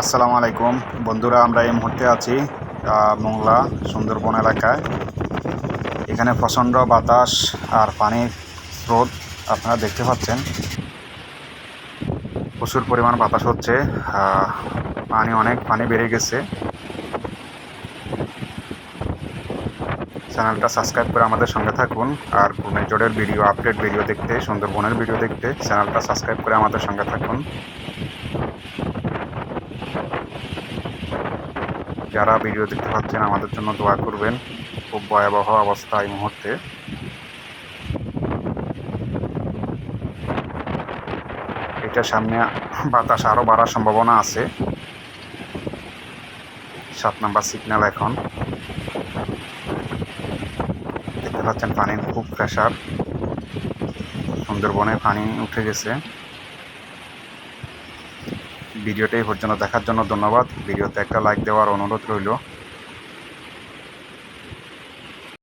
আসসালামু আলাইকুম বন্ধুরা, আমরা এই মুহূর্তে আছি মোংলা সুন্দরবন এলাকায়। এখানে প্রচণ্ড বাতাস আর পানির স্রোত আপনারা দেখতে পাচ্ছেন। প্রচুর পরিমাণ বাতাস হচ্ছে, অনেক পানি বেড়ে গেছে। চ্যানেলটা সাবস্ক্রাইব করে আমাদের সঙ্গে থাকুন। আর ঘূর্ণিঝড়ের ভিডিও আপডেট ভিডিও দেখতে, সুন্দরবনের ভিডিও দেখতে চ্যানেলটা সাবস্ক্রাইব করে আমাদের সঙ্গে থাকুন। যারা ভিডিও দেখতে পাচ্ছেন আমাদের জন্য দোয়া করবেন। খুব ভয়াবহ অবস্থা এই মুহূর্তে। এটার সামনে বাতাস আরও বাড়ার সম্ভাবনা আছে। 7 নম্বর সিগন্যাল। এখন দেখতে পাচ্ছেন পানির খুব প্রেসার, সুন্দরবনে পানি উঠে গেছে। ভিডিওটি এই পর্যন্ত দেখার জন্য ধন্যবাদ। ভিডিওতে একটা লাইক দেওয়ার অনুরোধ রইল।